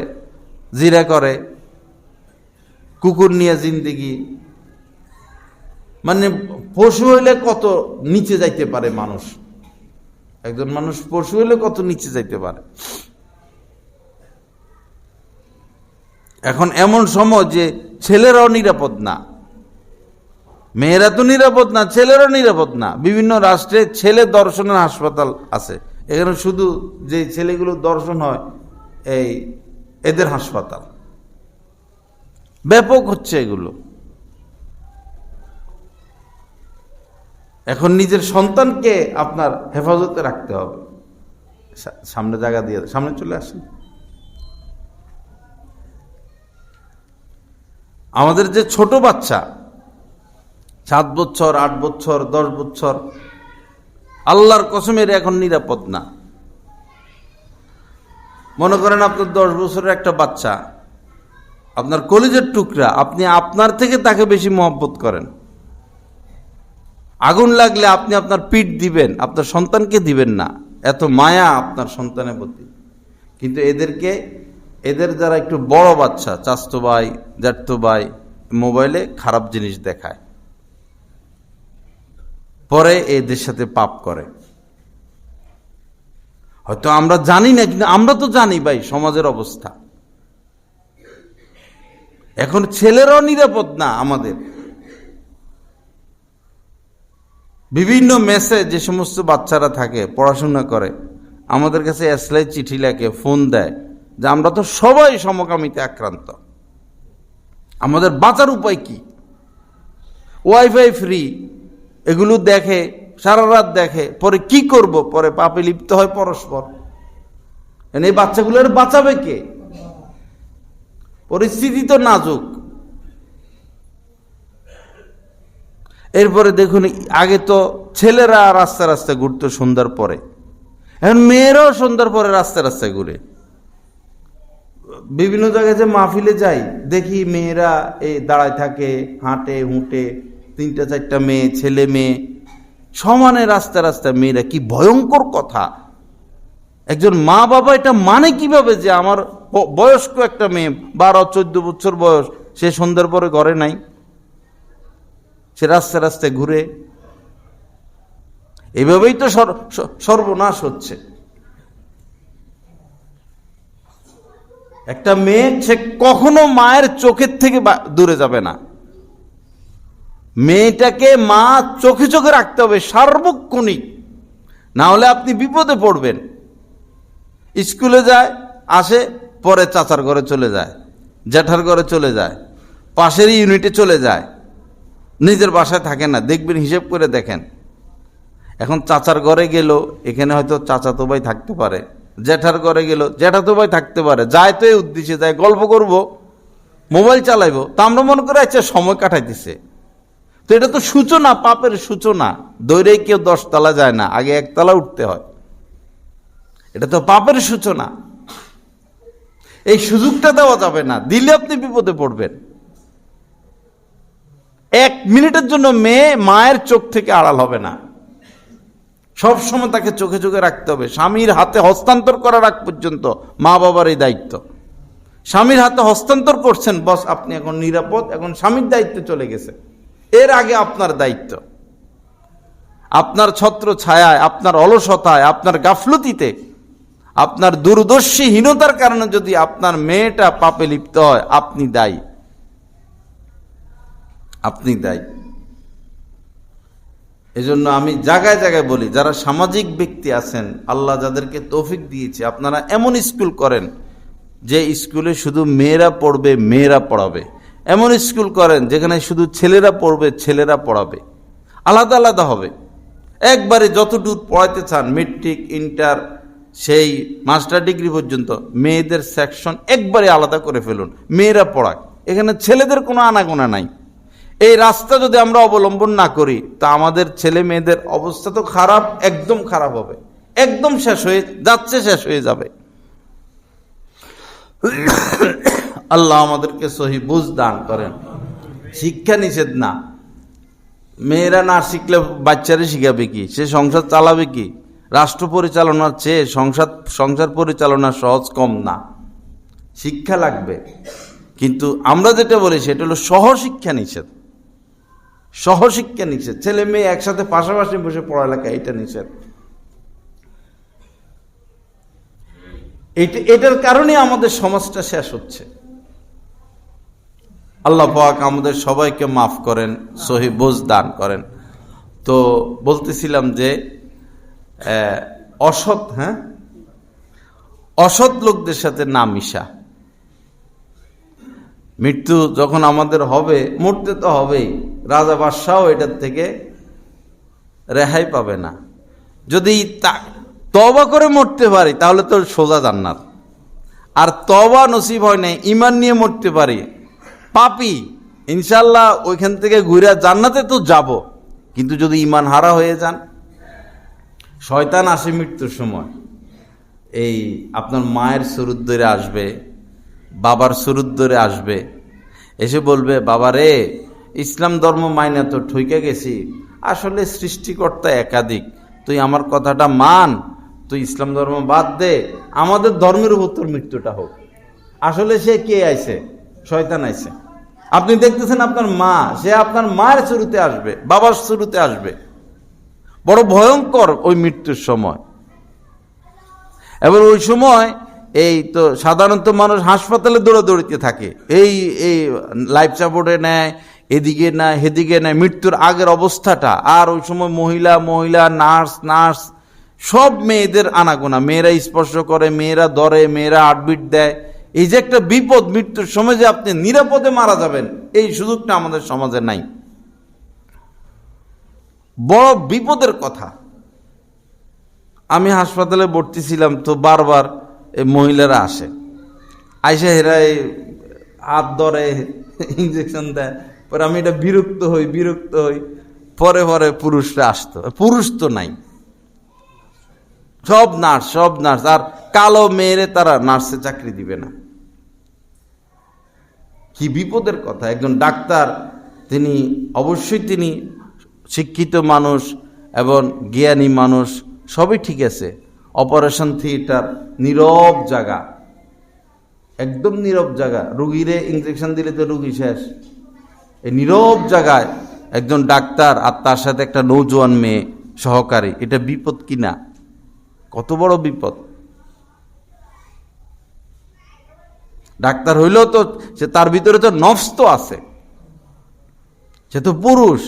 জিরা করে, কুকুর নিয়ে জিন্দেগি। মানে পশু হইলে কত নিচে যাইতে পারে মানুষ, একজন মানুষ পশু হইলে কত নিচে যাইতে পারে। এখন এমন সময় যে ছেলেরাও নিরাপদ না, মেয়েরা তো নিরাপদ না, ছেলেরাও নিরাপদ না। বিভিন্ন রাষ্ট্রে ছেলে দর্শনের হাসপাতাল আছে, এখানে শুধু যে ছেলেগুলো দর্শন হয় এদের হাসপাতাল। ব্যাপক হচ্ছে এগুলো। এখন নিজের সন্তানকে আপনার হেফাজতে রাখতে হবে। সামনে জায়গা দিয়ে সামনে চলে আসেন। আমাদের যে ছোট বাচ্চা 7 বছর, 8 বছর, 10 বছর, আল্লাহর কসমের এখন নিরাপদ না। মনে করেন আপনার 10 বছরের একটা বাচ্চা, আপনার কলিজের টুকরা, আপনি আপনার থেকে তাকে বেশি মহব্বত করেন। আগুন লাগলে আপনি আপনার পিঠ দিবেন, আপনার সন্তানকে দিবেন না, এত মায়া আপনার সন্তানের প্রতি। কিন্তু এদের যারা একটু বড় বাচ্চা, চাচতো ভাই, জ্যাঠতো ভাই, মোবাইলে খারাপ জিনিস দেখায়, পরে এদের সাথে পাপ করে। হয়তো আমরা জানি না, কিন্তু আমরা তো জানি ভাই সমাজের অবস্থা। এখন ছেলেরাও নিরাপদ না আমাদের। বিভিন্ন মেসে যে সমস্ত বাচ্চারা থাকে, পড়াশোনা করে, আমাদের কাছে এসলাই চিঠি লেখে, ফোন দেয় যে আমরা তো সবাই সমকামিতে আক্রান্ত, আমাদের বাঁচার উপায় কি? ওয়াইফাই ফ্রি, এগুলো দেখে, সারা রাত দেখে, পরে কি করব? পরে পাপে লিপ্ত হয় পরস্পর। এই বাচ্চাগুলোর বাঁচাবে কে? পরিস্থিতি তো নাজুক। এরপরে দেখুন, আগে তো ছেলেরা রাস্তায় রাস্তায় ঘুরতো সন্ধ্যার পরে, এখন মেয়েরাও সন্ধ্যার পরে রাস্তায় রাস্তায় ঘুরে। বিভিন্ন জায়গায় যে মাহফিলে যাই, দেখি মেয়েরা দাঁড়ায় থাকে, হাঁটে হুঁটে, 3-4টা মেয়ে, ছেলে মেয়ে সমানে রাস্তায় রাস্তায় মেয়েরা। কি ভয়ঙ্কর কথা! একজন মা বাবা এটা মানে কিভাবে যে আমার বয়স্ক একটা মেয়ে, 12-14 বছর বয়স, সে সন্ধ্যার পরে ঘরে নাই, সে রাস্তায় রাস্তায় ঘুরে। এভাবেই তো সর্বনাশ হচ্ছে। একটা মেয়ে, সে কখনো মায়ের চোখের থেকে দূরে যাবে না। মেয়েটাকে মা চোখে চোখে রাখতে হবে সার্বক্ষণিক, না হলে আপনি বিপদে পড়বেন। স্কুলে যায়, আসে, পরে চাচার ঘরে চলে যায়, জ্যাঠার ঘরে চলে যায়, পাশেরই ইউনিটে চলে যায়, নিজের বাসায় থাকে না। দেখবেন, হিসেব করে দেখেন, এখন চাচার ঘরে গেল, এখানে হয়তো চাচাতো ভাই থাকতে পারে, জ্যাঠার ঘরে গেল, জ্যাঠাতো ভাই থাকতে পারে, যায় তো এই উদ্দেশ্যে যায়, গল্প করব, মোবাইল চালাইবো, তা আমরা মনে করে আচ্ছা সময় কাটাইতেছে। তো এটা তো সূচনা, পাপের সূচনা। দৌড়ে কেউ 10 তলা যায় না, আগে 1 তলা উঠতে হয়। এটা তো পাপের সূচনা। এই সুযোগটা দেওয়া যাবে না, দিলে আপনি বিপদে পড়বেন। 1 মিনিটের জন্য মেয়ে মায়ের চোখ থেকে আড়াল হবে না, সবসময় তাকে চোখে চোখে রাখতে হবে। স্বামীর হাতে হস্তান্তর করার আগ পর্যন্ত মা বাবার এই দায়িত্ব। স্বামীর হাতে হস্তান্তর করছেন, বস আপনি এখন নিরাপদ, এখন স্বামীর দায়িত্ব চলে গেছে। এর আগে আপনার দায়িত্ব। আপনার ছত্র ছায়ায়, আপনার অলসতায়, আপনার গাফলতিতে, আপনার দূরদর্শীহীনতার কারণে যদি আপনার মেয়েটা পাপে লিপ্ত হয়, আপনি দায়ী, আপনি দায়ী। এজন্য আমি জায়গায় জায়গায় বলি, যারা সামাজিক ব্যক্তি আছেন, আল্লাহ যাদেরকে তৌফিক দিয়েছে, আপনারা এমন স্কুল করেন যে স্কুলে শুধু মেয়েরা পড়বে, মেয়েরা পড়াবে। এমন স্কুল করেন যেখানে শুধু ছেলেরা পড়বে, ছেলেরা পড়াবে। আলাদা আলাদা হবে। একবারে যতদূর পড়াইতে চান, মেট্রিক, ইন্টার, সেই মাস্টার ডিগ্রি পর্যন্ত, মেয়েদের সেকশন একবারে আলাদা করে ফেলুন, মেয়েরা পড়াক। এখানে ছেলেদের কোনো আনাগোনা নাই। এই রাস্তা যদি আমরা অবলম্বন না করি তা আমাদের ছেলে মেয়েদের অবস্থা তো খারাপ, একদম খারাপ হবে, একদম শেষ হয়ে যাচ্ছে, শেষ হয়ে যাবে। আল্লাহ আমাদেরকে সহি বুঝ দান করেন। শিক্ষা নিষেধ না, মেয়েরা না শিখলে বাচ্চারে শিখাবে কি? সে সংসার চালাবে কি? রাষ্ট্র পরিচালনার চেয়ে সংসার পরিচালনা সহজ কম না, শিক্ষা লাগবে। কিন্তু আমরা যেটা বলি সেটা হলো সহশিক্ষা নিষেধ। সহশিক্ষা নিষেধ, ছেলে মেয়ে একসাথে পাশাপাশি বসে পড়ালেখা, এটা নিষেধ। এটার কারণে আমাদের সমাজটা শেষ হচ্ছে। আল্লাহ পাক আমাদের সবাইকে মাফ করেন, সহি বুঝ দান করেন। তো বলতেছিলাম যে অসৎ লোকদের সাথে না মিশা। মৃত্যু যখন আমাদের হবে, মরতে তো হবেই, রাজা বাদশাও এটার থেকে রেহাই পাবে না। যদি তওবা করে মরতে পারি তাহলে তো সোজা জান্নাত, আর তওবা নসিব হয় না, ঈমান নিয়ে মরতে পারি, পাপী, ইনশাআল্লাহ ওইখান থেকে ঘুরে জান্নাতে তো যাব। কিন্তু যদি ঈমান হারা হয়ে যান, শয়তান আসে মৃত্যুর সময়, এই আপনার মায়ের সুরুত ধরে আসবে, বাবার সুরুত ধরে আসবে, এসে বলবে, বাবা রে, ইসলাম ধর্ম মাইনা তো ঠইকে গেছি, আসলে সৃষ্টিকর্তা একাধিক, তুই আমার কথাটা মান, তুই ইসলাম ধর্ম বাদ দে, আমাদের ধর্মের উপর তোর মৃত্যুটা হোক। আসলে সে কে আইছে? শয়তান আইছে। আপনি দেখতেছেন আপনার মা, সে আপনার মায়ের শুরুতে আসবে, বাবার শুরুতে আসবে। বড় ভয়ঙ্কর ওই মৃত্যুর সময়। এবার ওই সময় এই তো সাধারণত মানুষ হাসপাতালে দৌড়াদৌড়িতে থাকে, এই লাইফ সাপোর্টে নেয়, এদিকে নেয় হেদিকে নেয়, মৃত্যুর আগের অবস্থাটা। আর ওই সময় মহিলা নার্স সব মেয়েদের আনাগোনা, মেয়েরা স্পর্শ করে, মেয়েরা ধরে, মেয়েরা আডমিট দেয়। এই যে একটা বিপদ, মৃত্যুর সময় যে আপনি নিরাপদে মারা যাবেন, এই সুযোগটা আমাদের সমাজে নাই। বড় বিপদের কথা। আমি হাসপাতালে ভর্তি ছিলাম, তো বারবার এই মহিলারা আসে, আইসা হেরা হাত ধরে, ইঞ্জেকশন দেয়। পরে আমি এটা বিরক্ত হই। পরে পুরুষরা আসতো, পুরুষ তো নাই, সব নার্স। আর কালো মেয়েরে তারা নার্সে চাকরি দিবে না। কি বিপদের কথা। একজন ডাক্তার, তিনি অবশ্যই তিনি শিক্ষিত মানুষ এবং জ্ঞানী মানুষ, সবই ঠিক আছে। অপারেশন থিয়েটার নীরব জায়গা, একদম নীরব জায়গা, রুগীরে ইঞ্জেকশন দিলে তো রুগী শেষ। এই নীরব জায়গায় একজন ডাক্তার আর তার সাথে একটা নৌজওয়ান মেয়ে সহকারী, এটা বিপদ কিনা? কত বড় বিপদ। ডাক্তার হইলেও তো সে, তার ভিতরে তো নফস তো আছে, সে তো পুরুষ।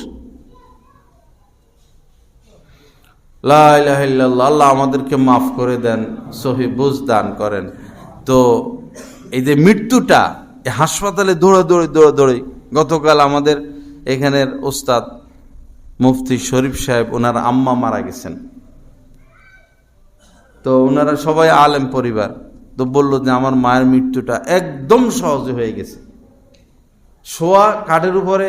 লা ইলাহা ইল্লাল্লাহ। আল্লাহ আমাদেরকে মাফ করে দেন, সহি বুঝ দান করেন। তো এই যে মৃত্যুটা, হাসপাতালে দৌড়াদৌড়ি। গতকাল আমাদের এখানের ওস্তাদ মুফতি শরীফ সাহেব, ওনার আম্মা মারা গেছেন। তো ওনারা সবাই আলেম পরিবার, তো বলল যে আমার মায়ের মৃত্যুটা একদম সহজে হয়ে গেছে। শোয়া কাঠের উপরে,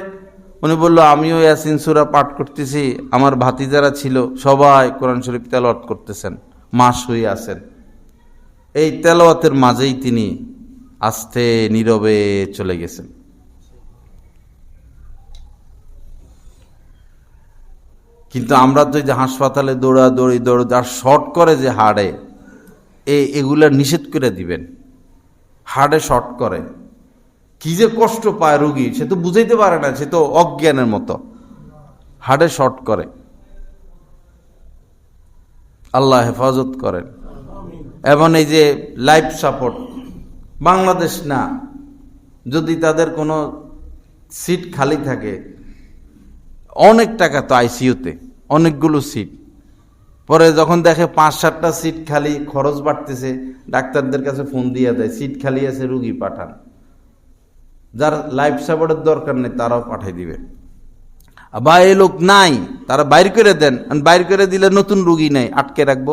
উনি বলল আমিও ইয়াসিন সূরা পাঠ করতেছি, আমার ভাতিজারা ছিল সবাই কোরআন শরীফ তেলাওয়াত করতেছেন, মা শুয়ে আছেন। এই তেলাওয়াতের মাঝেই তিনি আস্তে নীরবে চলে গেছেন। কিন্তু আমরা তো যে হাসপাতালে দৌড়াদৌড়ি আর শর্ট করে যে হাড়ে, এগুলা নিষেধ করে দিবেন। হাড়ে শর্ট করে, কি যে কষ্ট পায় রোগী, সে তো বুঝাইতে পারে না, সে তো অজ্ঞানের মতো। হাড়ে শর্ট করে, আল্লাহ হেফাজত করেন। এবং এই যে লাইফ সাপোর্ট, বাংলাদেশ না, যদি তাদের কোনো সিট খালি থাকে, অনেক টাকা তো আইসিইউতে, অনেকগুলো সিট। পরে যখন দেখে 5-7টা সিট খালি, খরচ বাড়তেছে, ডাক্তারদের কাছে ফোন দিয়ে দেয়, সিট খালি আছে, রুগী পাঠান। যার লাইফ সাপোর্টের দরকার নেই তারাও পাঠিয়ে দিবে। বা এই লোক নাই, তারা বাইর করে দেন, বাইর করে দিলে নতুন রুগী নেই, আটকে রাখবো,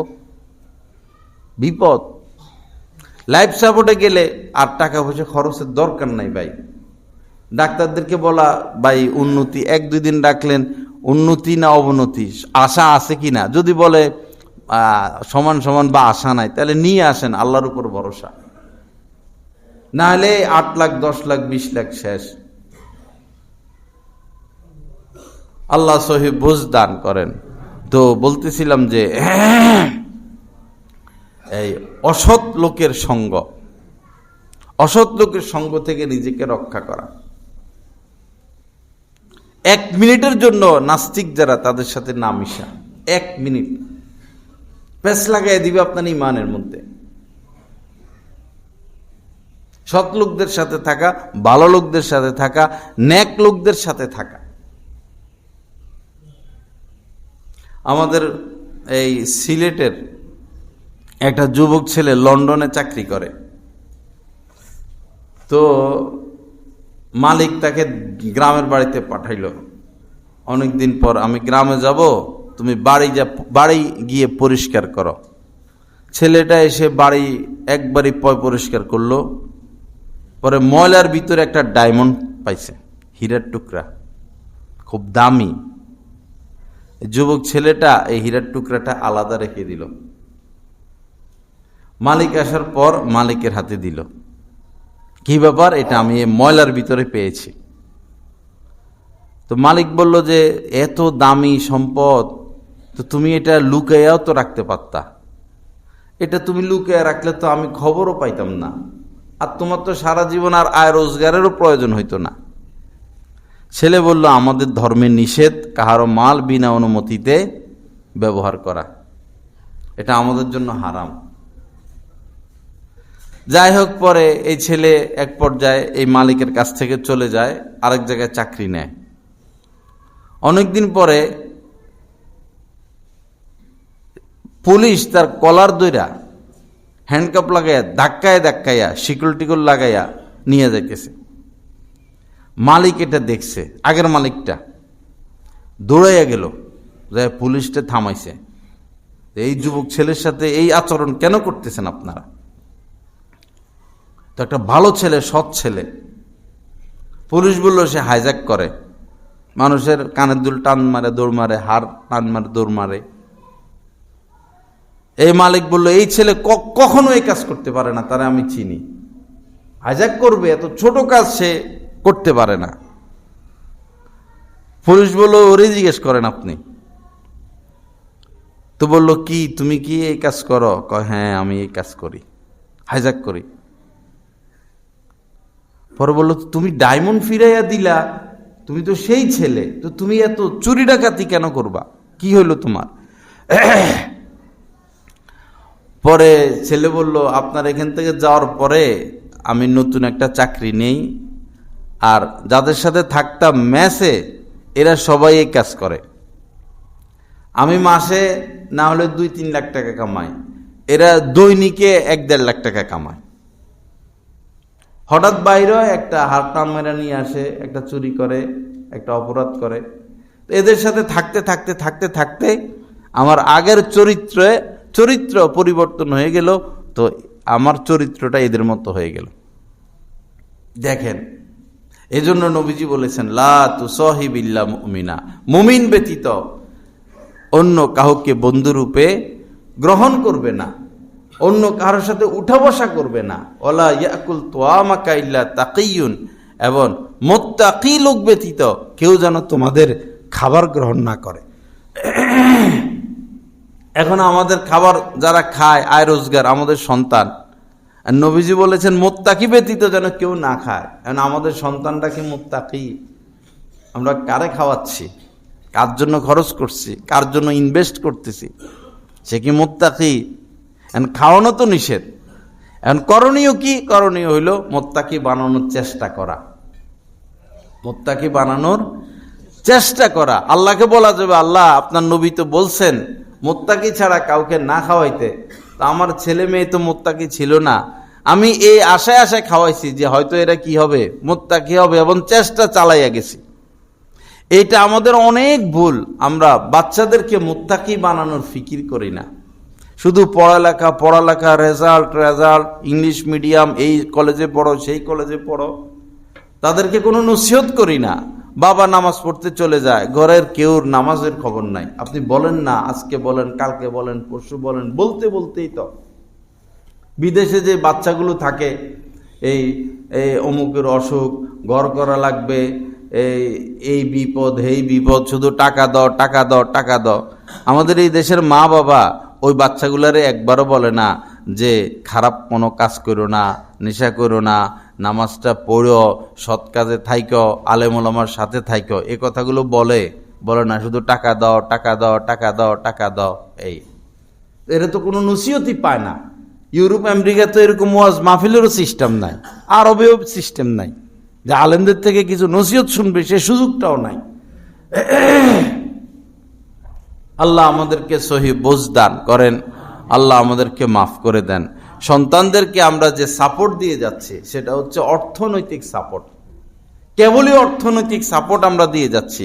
বিপদ। লাইফ সাপোর্টে গেলে আর টাকা পয়সা খরচের দরকার নাই ভাই, ডাক্তারদেরকে বলা ভাই উন্নতি, 1-2 দিন ডাকলেন, উন্নতি না অবনতি, আশা আছে কি না, যদি বলে সমান সমান বা আশা নাই, তাহলে নিয়ে আসেন, আল্লাহর উপর ভরসা। না হলে 8 লাখ 10 লাখ 20 লাখ শেষ। আল্লাহ সহি বুঝ দান করেন। তো বলতেছিলাম যে এই অসৎ লোকের সঙ্গ, অসৎ লোকের সঙ্গ থেকে নিজেকে রক্ষা করা। 1 মিনিটের জন্য নাস্তিক যারা, তাদের সাথে না মিশা। 1 মিনিট পেছ লাগাই দিবে আপনার ইমানের মধ্যে। সৎ লোকদের সাথে থাকা, ভালো লোকদের সাথে থাকা, নেক লোকদের সাথে থাকা। আমাদের এই সিলেটের একটা যুবক ছেলে লন্ডনে চাকরি করে। তো মালিক তাকে গ্রামের বাড়িতে পাঠাইলো। অনেকদিন পর, আমি গ্রামে যাব, তুমি বাড়ি গিয়ে পরিষ্কার করো। ছেলেটা এসে বাড়ি একবারই পরিষ্কার করলো। পরে ময়লার ভিতরে একটা ডায়মন্ড পাইছে, হীরার টুকরা, খুব দামি। যুবক ছেলেটা এই হীরার টুকরাটা আলাদা রেখে দিল। মালিক আসার পর মালিকের হাতে দিল। কি ব্যাপার, এটা আমি এই ময়লার ভিতরে পেয়েছি। তো মালিক বলল যে এত দামি সম্পদ, তো তুমি এটা লুকাইয়াও তো রাখতে পারতা। এটা তুমি লুকাইয়া রাখলে তো আমি খবরও পাইতাম না, আর তোমার তো সারা জীবন আর আয় রোজগারেরও প্রয়োজন হইতো না। ছেলে বলল, আমাদের ধর্মে নিষেধ কাহারও মাল বিনা অনুমতিতে ব্যবহার করা, এটা আমাদের জন্য হারাম। যাই হোক, পরে এই ছেলে এক পর্যায়ে এই মালিকের কাছ থেকে চলে যায়, আরেক জায়গায় চাকরি নেয়। অনেকদিন পরে পুলিশ তার কলার দইরা হ্যান্ডকাপ লাগাইয়া ধাক্কাইয়া শিকল লাগাইয়া নিয়ে যাইতেছে। মালিক এটা দেখছে, আগের মালিকটা দৌড়াইয়া গেল, যাই পুলিশটা থামাইছে। এই যুবক ছেলের সাথে এই আচরণ কেন করতেছেন আপনারা? তো একটা ভালো ছেলে, সৎ ছেলে। পুলিশ বলল সে হাইজ্যাক করে, মানুষের কানের দুল টান মারে, দৌড় মারে, হাড় টান মারে, দৌড় মারে। এই মালিক বলল, এই ছেলে কখনো এই কাজ করতে পারে না, তারা আমি চিনি। হাইজ্যাক করবে, এত ছোট কাজ সে করতে পারে না। পুলিশ বলল, ওরে জিজ্ঞেস করেন আপনি। তো বলল, কি তুমি কি এই কাজ করো? কয়, হ্যাঁ আমি এই কাজ করি, হাইজ্যাক করি। পরে বলল, তুমি ডায়মন্ড ফিরাইয়া দিলা, তুমি তো সেই ছেলে, তো তুমি এত চুরি ডাকাতি কেন করবা? কি হইল তোমার? পরে ছেলে বলল, আপনার এখান থেকে যাওয়ার পরে আমি নতুন একটা চাকরি নেই, আর যাদের সাথে থাকতাম মেসে, এরা সবাই এই কাজ করে। আমি মাসে না হলে 2-3 লাখ টাকা কামাই, এরা দৈনিকে 1-1.5 লাখ টাকা কামায়। হঠাৎ বাইরে একটা হাত টান মেরা নিয়ে আসে, একটা চুরি করে, একটা অপরাধ করে। তো এদের সাথে থাকতে থাকতে থাকতে থাকতে আমার আগের চরিত্র পরিবর্তন হয়ে গেল, তো আমার চরিত্রটা এদের মতো হয়ে গেল। দেখেন, এজন্য নবীজি বলেছেন, লা তুসাহিবিল্লা মুমিনা, মুমিন ব্যতীত অন্য কাউকে বন্ধুরূপে গ্রহণ করবে না, অন্য কারোর সাথে উঠা বসা করবে না। ওয়ালা ইয়াকুল তুআমাকা ইল্লা তাকিয়ুন, এবং মুত্তাকি লোক ব্যতীত কেউ যেন তোমাদের খাবার গ্রহণ না করে। এখন আমাদের খাবার যারা খায়, আয় রোজগার, আমাদের সন্তান। আর নবীজি বলেছেন মুত্তাকি ব্যতীত যেন কেউ না খায়। এখন আমাদের সন্তানটা কি মুত্তাকি? আমরা কারে খাওয়াচ্ছি, কার জন্য খরচ করছি, কার জন্য ইনভেস্ট করতেছি, সে কি মুত্তাকি? এখন খাওয়ানো তো নিষেধ। এখন করণীয় কি? করণীয় হইল মুত্তাকি বানানোর চেষ্টা করা, মুত্তাকি বানানোর চেষ্টা করা। আল্লাহকে বলা যাবে, আল্লাহ আপনার নবী তো বলছেন মুত্তাকি ছাড়া কাউকে না খাওয়াইতে, তা আমার ছেলে মেয়ে তো মুত্তাকি ছিল না, আমি এই আশায় খাওয়াইছি যে হয়তো এরা কি হবে, মুত্তাকি হবে, এবং চেষ্টা চালাইয়া গেছি। এটা আমাদের অনেক ভুল। আমরা বাচ্চাদেরকে মুত্তাকি বানানোর ফিকির করি না। শুধু পড়ালেখা, রেজাল্ট, ইংলিশ মিডিয়াম, এই কলেজে পড়ো, সেই কলেজে পড়ো। তাদেরকে কোনো নসিহত করি না। বাবা নামাজ পড়তে চলে যায়, ঘরের কেউর নামাজের খবর নাই। আপনি বলেন না, আজকে বলেন, কালকে বলেন, পরশু বলেন, বলতে বলতেই তো বিদেশে যে বাচ্চাগুলো থাকে, এই অমুকের অসুখ, ঘর করা লাগবে, এই বিপদ, এই বিপদ, শুধু টাকা দাও, টাকা দাও, টাকা দাও। আমাদের এই দেশের মা বাবা ওই বাচ্চাগুলারে একবারও বলে না যে খারাপ কোনো কাজ করো না, নেশা করো না, নামাজটা পড়ো, সৎ কাজে থাইকো, আলেম ওলামার সাথে থাইকো। এই কথাগুলো বলে না, শুধু টাকা দাও, টাকা দাও, টাকা দাও, টাকা দাও। এরা তো কোনো নসিহতই পায় না। ইউরোপ আমেরিকা তো এরকম ওয়াজ মাহফিলেরও সিস্টেম নাই, আরবেও সিস্টেম নাই যে আলেমদের থেকে কিছু নসিহত শুনবে, সে সুযোগটাও নাই। আল্লাহ আমাদেরকে সহি বোঝ দান করেন, আল্লাহ আমাদেরকে মাফ করে দেন। সন্তানদেরকে আমরা যে সাপোর্ট দিয়ে যাচ্ছি সেটা হচ্ছে অর্থনৈতিক সাপোর্ট, কেবলই অর্থনৈতিক সাপোর্ট আমরা দিয়ে যাচ্ছি,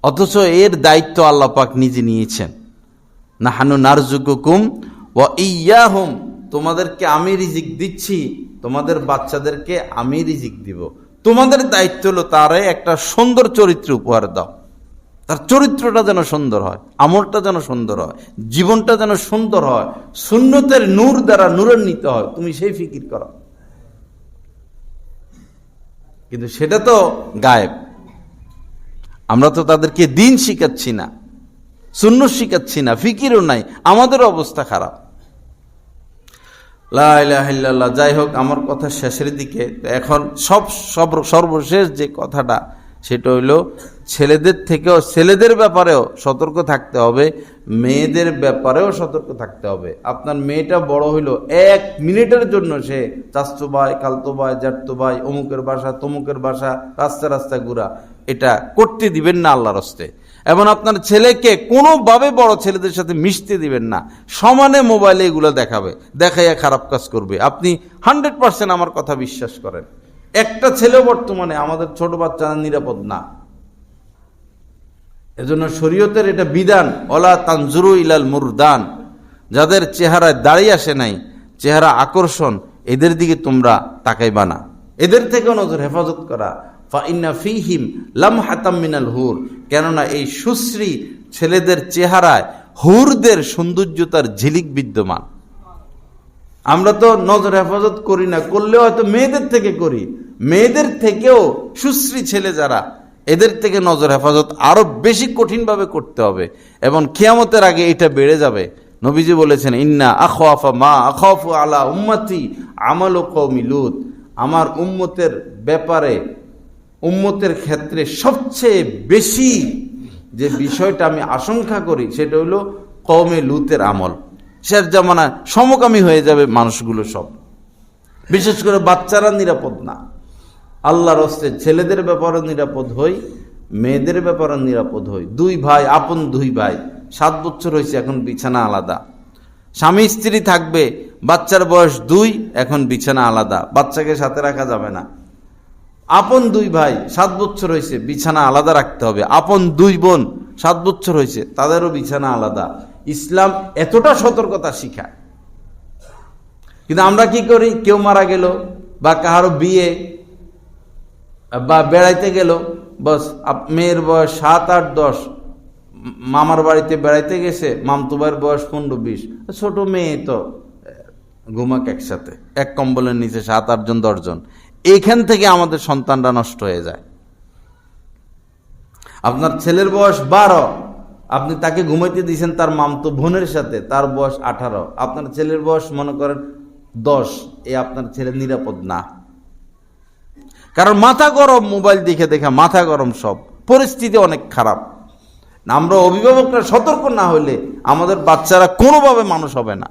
অথচ এর দায়িত্ব আল্লাহ পাক নিজে নিয়েছেন। নাহানু নারযুকুকুম ওয়া ইয়্যাহুম, তোমাদেরকে আমি রিজিক দিচ্ছি, তোমাদের বাচ্চাদেরকে আমি রিজিক দিব। তোমাদের দায়িত্ব হলো তারে একটা সুন্দর চরিত্র উপহার দাও, তার চরিত্রটা যেন সুন্দর হয়, আমলটা যেন সুন্দর হয়, জীবনটা যেন সুন্দর হয়, সুন্নতের নূর দ্বারা নূরান্বিত হয়, তুমি সেই ফিকির করো। কিন্তু সেটা তো গায়েব। আমরা তো তাদেরকে দিন শিখাচ্ছি না, সুন্নত শিখাচ্ছি না, ফিকিরও নাই, আমাদের অবস্থা খারাপ। লা ইলাহা ইল্লাল্লাহ। যাই হোক, আমার কথা শেষের দিকে। এখন সর্বশেষ যে কথাটা সেটা হইল ছেলেদের ব্যাপারেও সতর্ক থাকতে হবে, মেয়েদের ব্যাপারেও সতর্ক থাকতে হবে। আপনার মেয়েটা বড় হইল, 1 মিনিটের জন্য সে চাচতো ভাই, খালতো ভাই, জ্যাঠতো ভাই, অমুকের বাসা, তমুকের বাসা, রাস্তায় ঘুরা, এটা করতে দিবেন না আল্লাহর হস্তে। এবং আপনার ছেলেকে কোনোভাবে বড় ছেলেদের সাথে মিশতে দিবেন না। সমানে মোবাইলে এগুলো দেখাইয়া খারাপ কাজ করবে। আপনি 100% আমার কথা বিশ্বাস করেন। একটা ছেলেও বর্তমানে আমাদের ছোট বাচ্চারা নিরাপদ না। এজন্য শরীয়তের এটা বিধান, ওয়ালা তানজুরু ইলাল মুরদান, যাদের চেহারায় দাঁড়িয়ে আসে নাই, চেহারা আকর্ষণ, এদের দিকে তোমরা তাকাইবা না, এদের থেকেও নজর হেফাজত করা। ফাইন্না ফিহিম লামহাতাম মিনাল হুর, কেননা এই সুশ্রী ছেলেদের চেহারায় হুরদের সৌন্দর্যতার ঝিলিক বিদ্যমান। আমরা তো নজর হেফাজত করি না, করলেও হয়তো মেয়েদের থেকে করি। মেয়েদের থেকেও সুশ্রী ছেলে যারা, এদের থেকে নজর হেফাজত আরো বেশি কঠিনভাবে করতে হবে, এবং কিয়ামতের আগে এটা বেড়ে যাবে। নবীজি বলেছেন, ইন্না আখাফা মা আখাফু আলা উম্মতি আমালু কওমি লূত, আমার উম্মতের ব্যাপারে, উম্মতের ক্ষেত্রে সবচেয়ে বেশি যে বিষয়টা আমি আশঙ্কা করি সেটা হলো কওমে লূতের আমল। শেষ জামানায় সমকামী হয়ে যাবে মানুষগুলো সব, বিশেষ করে বাচ্চারা নিরাপদ না। আল্লাহর হস্তে ছেলেদের ব্যাপারে নিরাপদ হই, মেয়েদের ব্যাপারে নিরাপদ হই। 2 ভাই, আপন 2 ভাই, 7 বছর হয়েছে, এখন বিছানা আলাদা। স্বামী স্ত্রী থাকবে, বাচ্চার বয়স 2, এখন বিছানা আলাদা, বাচ্চাকে সাথে রাখা যাবে না। আপন 2 ভাই, 7 বছর হয়েছে, বিছানা আলাদা রাখতে হবে। আপন 2 বোন, 7 বছর হয়েছে, তাদেরও বিছানা আলাদা। ইসলাম এতটা সতর্কতা শিখায়। কিন্তু আমরা কি করি, কেউ মারা গেল বা কাহারও বিয়ে বা বেড়াইতে গেল, বস মেয়ের বয়স 7, 8, 10, মামার বাড়িতে বেড়াইতে গেছে, মামতুবার বয়স 15, 20, ছোট মেয়ে তো ঘুমাক একসাথে, এক কম্বলের নিচে 7, 8 জন, 10 জন। এইখান থেকে আমাদের সন্তানরা নষ্ট হয়ে যায়। আপনার ছেলের বয়স 12, আপনি তাকে ঘুমাইতে দিয়েছেন তার মামতো বোনের সাথে, তার বয়স 18, আপনার ছেলের বয়স মনে করেন 10, আপনার ছেলে নিরাপদ না। কারণ মাথা গরম, মোবাইল দেখে মাথা গরম, সব পরিস্থিতি অনেক খারাপ। আমরা অভিভাবকরা সতর্ক না হলে আমাদের বাচ্চারা কোনোভাবে মানুষ হবে না।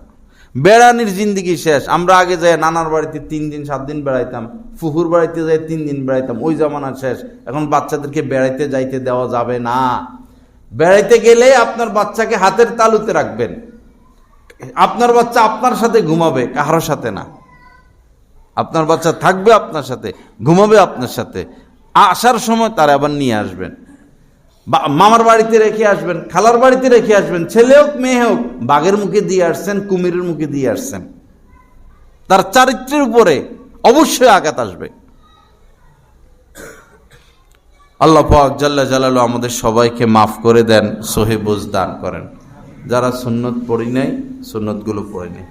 বেড়ানির জিন্দিগি শেষ। আমরা আগে যাই নানার বাড়িতে 3 দিন 7 দিন বেড়াইতাম, ফুফুর বাড়িতে যাই 3 দিন বেড়াইতাম, ওই জামানা শেষ। এখন বাচ্চাদেরকে বেড়াইতে যাইতে দেওয়া যাবে না। বেড়াইতে গেলে আপনার বাচ্চাকে হাতের তালুতে রাখবেন। আপনার বাচ্চা আপনার সাথে ঘুমাবে, কারোর সাথে না। আপনার বাচ্চা থাকবে আপনার সাথে, ঘুমাবে আপনার সাথে। আসার সময় তার আবার নিয়ে আসবেন, মামার বাড়িতে রেখে আসবেন, খালার বাড়িতে রেখে আসবেন। ছেলে হোক মেয়ে হোক, বাঘের মুখে দিয়ে আসছেন, কুমিরের মুখে দিয়ে আসছেন, তার চারিত্রের উপরে অবশ্যই আঘাত আসবে। আল্লাহ পাক জাল্লা জালালু আমাদের সবাইকে মাফ করে দেন, সহি বুঝ দান করেন। যারা সুন্নত পড়ি নাই, সুন্নতগুলো পড়ে নেই।